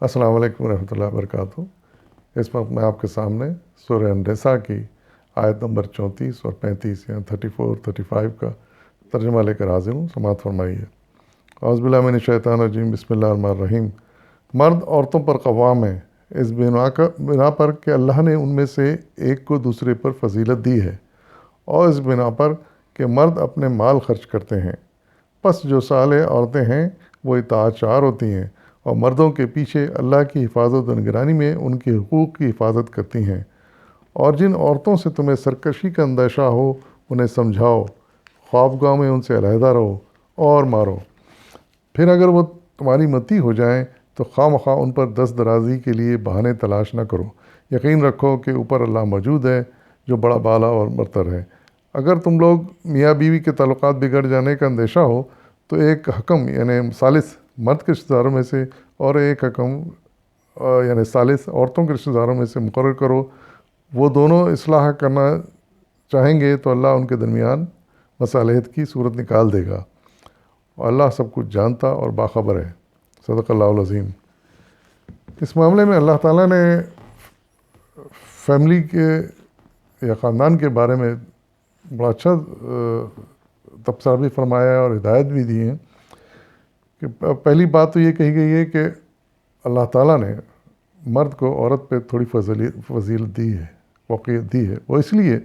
السلام علیکم ورحمۃ اللہ وبرکاتہ۔ اس وقت میں آپ کے سامنے سورہ النساء کی آیت نمبر 34 اور 35 یا 34 35 کا ترجمہ لے کر حاضر ہوں، سماعت فرمائیے۔ اعوذ باللہ من الشیطان الرجیم، بسم اللہ الرحمن الرحیم۔ مرد عورتوں پر قوام ہیں اس بنا پر کہ اللہ نے ان میں سے ایک کو دوسرے پر فضیلت دی ہے، اور اس بنا پر کہ مرد اپنے مال خرچ کرتے ہیں۔ پس جو صالح عورتیں ہیں وہ اطاعت شعار ہوتی ہیں، اور مردوں کے پیچھے اللہ کی حفاظت و نگرانی میں ان کے حقوق کی حفاظت کرتی ہیں۔ اور جن عورتوں سے تمہیں سرکشی کا اندیشہ ہو انہیں سمجھاؤ، خوابگاہ میں ان سے علیحدہ رہو اور مارو۔ پھر اگر وہ تمہاری متی ہو جائیں تو خواہ مخواہ ان پر دست درازی کے لیے بہانے تلاش نہ کرو، یقین رکھو کہ اوپر اللہ موجود ہے جو بڑا بالا اور برتر ہے۔ اگر تم لوگ میاں بیوی کے تعلقات بگڑ جانے کا اندیشہ ہو تو ایک حکم یعنی ثالث مرد کے رشتہ داروں میں سے اور ایک حکم یعنی ثالث عورتوں کے رشتہ داروں میں سے مقرر کرو۔ وہ دونوں اصلاح کرنا چاہیں گے تو اللہ ان کے درمیان مصالحت کی صورت نکال دے گا، اور اللہ سب کچھ جانتا اور باخبر ہے۔ صدق اللہ العظیم۔ اس معاملے میں اللہ تعالیٰ نے فیملی کے یا خاندان کے بارے میں بڑا اچھا تبصرہ بھی فرمایا ہے اور ہدایت بھی دی ہیں کہ پہلی بات تو یہ کہی گئی ہے کہ اللہ تعالیٰ نے مرد کو عورت پہ تھوڑی فضیلت دی ہے، فوقیت دی ہے۔ وہ اس لیے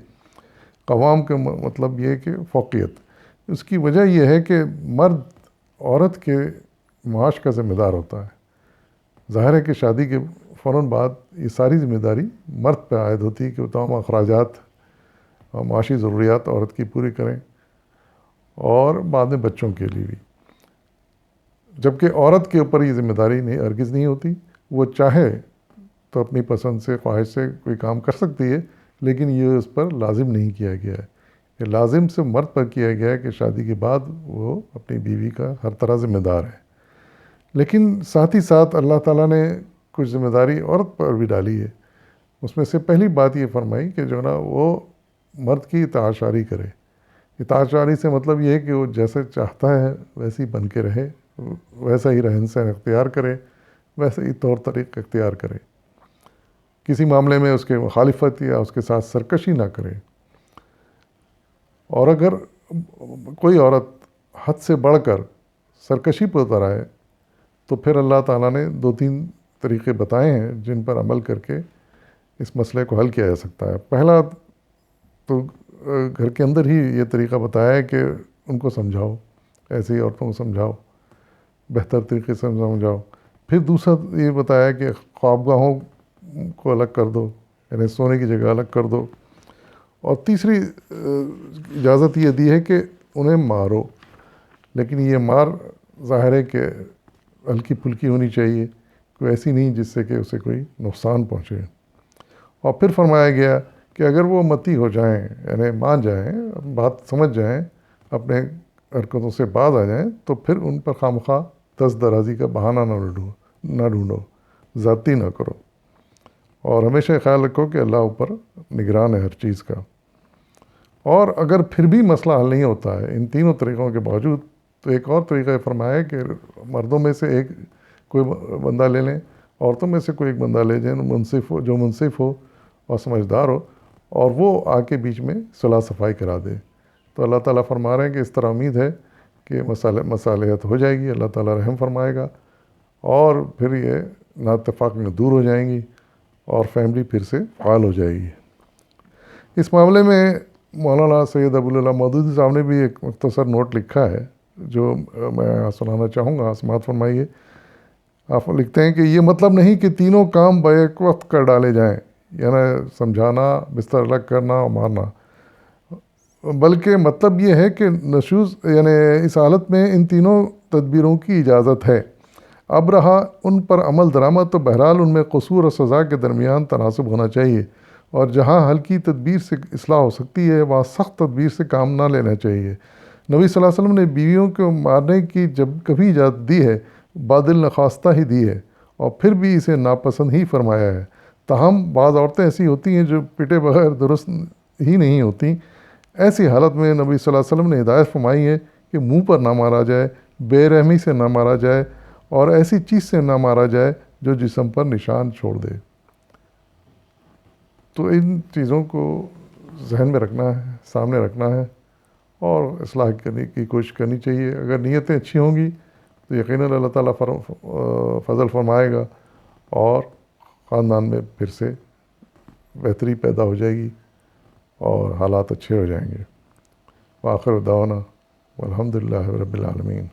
قوام کے مطلب یہ کہ فوقیت، اس کی وجہ یہ ہے کہ مرد عورت کے معاش کا ذمہ دار ہوتا ہے۔ ظاہر ہے کہ شادی کے فوراً بعد یہ ساری ذمہ داری مرد پہ عائد ہوتی ہے کہ وہ تمام اخراجات اور معاشی ضروریات عورت کی پوری کریں، اور بعد میں بچوں کے لیے بھی۔ جبکہ عورت کے اوپر یہ ذمہ داری ہرگز نہیں ہوتی۔ وہ چاہے تو اپنی پسند سے خواہش سے کوئی کام کر سکتی ہے، لیکن یہ اس پر لازم نہیں کیا گیا ہے۔ یہ لازم سے مرد پر کیا گیا ہے کہ شادی کے بعد وہ اپنی بیوی کا ہر طرح ذمہ دار ہے۔ لیکن ساتھ ہی ساتھ اللہ تعالیٰ نے کچھ ذمہ داری عورت پر بھی ڈالی ہے۔ اس میں سے پہلی بات یہ فرمائی کہ جو نا وہ مرد کی اطاعت شعاری کرے۔ اطاعت شعاری سے مطلب یہ ہے کہ وہ جیسے چاہتا ہے ویسے ہی بن کے رہے، ویسا ہی رہن سہن اختیار کرے، ویسے ہی طور طریق اختیار کرے، کسی معاملے میں اس کے مخالفت یا اس کے ساتھ سرکشی نہ کرے۔ اور اگر کوئی عورت حد سے بڑھ کر سرکشی پر اتر آئے تو پھر اللہ تعالیٰ نے 2-3 طریقے بتائے ہیں جن پر عمل کر کے اس مسئلے کو حل کیا جا سکتا ہے۔ پہلا تو گھر کے اندر ہی یہ طریقہ بتایا ہے کہ ان کو سمجھاؤ، ایسی عورتوں کو سمجھاؤ، بہتر طریقے سے سمجھاؤ۔ پھر دوسرا یہ بتایا کہ خوابگاہوں کو الگ کر دو، یعنی سونے کی جگہ الگ کر دو۔ اور تیسری اجازت یہ دی ہے کہ انہیں مارو، لیکن یہ مار ظاہر ہے کہ ہلکی پھلکی ہونی چاہیے، کوئی ایسی نہیں جس سے کہ اسے کوئی نقصان پہنچے۔ اور پھر فرمایا گیا کہ اگر وہ متی ہو جائیں یعنی مان جائیں، بات سمجھ جائیں، اپنے حرکتوں سے باز آ جائیں، تو پھر ان پر خواہ مخواہ دست درازی کا بہانہ نہ ڈھونڈو، زیادتی نہ کرو، اور ہمیشہ خیال رکھو کہ اللہ اوپر نگران ہے ہر چیز کا۔ اور اگر پھر بھی مسئلہ حل نہیں ہوتا ہے ان تینوں طریقوں کے باوجود، تو ایک اور طریقہ فرمایا ہے کہ مردوں میں سے ایک کوئی بندہ لے لیں، عورتوں میں سے کوئی ایک بندہ لے جائیں جو منصف ہو اور سمجھدار ہو، اور وہ آ کے بیچ میں صلاح صفائی کرا دے۔ تو اللہ تعالیٰ فرما رہے ہیں کہ اس طرح امید ہے کہ مصالحت ہو جائے گی، اللہ تعالیٰ رحم فرمائے گا، اور پھر یہ نااتفاقیاں دور ہو جائیں گی اور فیملی پھر سے فعال ہو جائے گی۔ اس معاملے میں مولانا سید ابوالعلا مودودی صاحب نے بھی ایک مختصر نوٹ لکھا ہے جو میں سنانا چاہوں گا، سماعت فرمائیے۔ آپ لکھتے ہیں کہ یہ مطلب نہیں کہ تینوں کام بیک وقت کر ڈالے جائیں، یعنی سمجھانا، بستر الگ کرنا اور مارنا، بلکہ مطلب یہ ہے کہ نشوز یعنی اس حالت میں ان تینوں تدبیروں کی اجازت ہے۔ اب رہا ان پر عمل درآمد، تو بہرحال ان میں قصور اور سزا کے درمیان تناسب ہونا چاہیے، اور جہاں ہلکی تدبیر سے اصلاح ہو سکتی ہے وہاں سخت تدبیر سے کام نہ لینا چاہیے۔ نبی صلی اللہ علیہ وسلم نے بیویوں کو مارنے کی جب کبھی اجازت دی ہے بادل نخواستہ ہی دی ہے، اور پھر بھی اسے ناپسند ہی فرمایا ہے۔ تاہم بعض عورتیں ایسی ہوتی ہیں جو پٹے بغیر درست ہی نہیں ہوتی۔ ایسی حالت میں نبی صلی اللہ علیہ وسلم نے ہدایت فرمائی ہے کہ منہ پر نہ مارا جائے، بے رحمی سے نہ مارا جائے، اور ایسی چیز سے نہ مارا جائے جو جسم پر نشان چھوڑ دے۔ تو ان چیزوں کو ذہن میں رکھنا ہے، سامنے رکھنا ہے اور اصلاح کرنے کی کوشش کرنی چاہیے۔ اگر نیتیں اچھی ہوں گی تو یقیناً اللہ تعالیٰ فضل فرمائے گا اور خاندان میں پھر سے بہتری پیدا ہو جائے گی اور حالات اچھے ہو جائیں گے۔ وآخر دعوانا والحمد للہ رب العالمین۔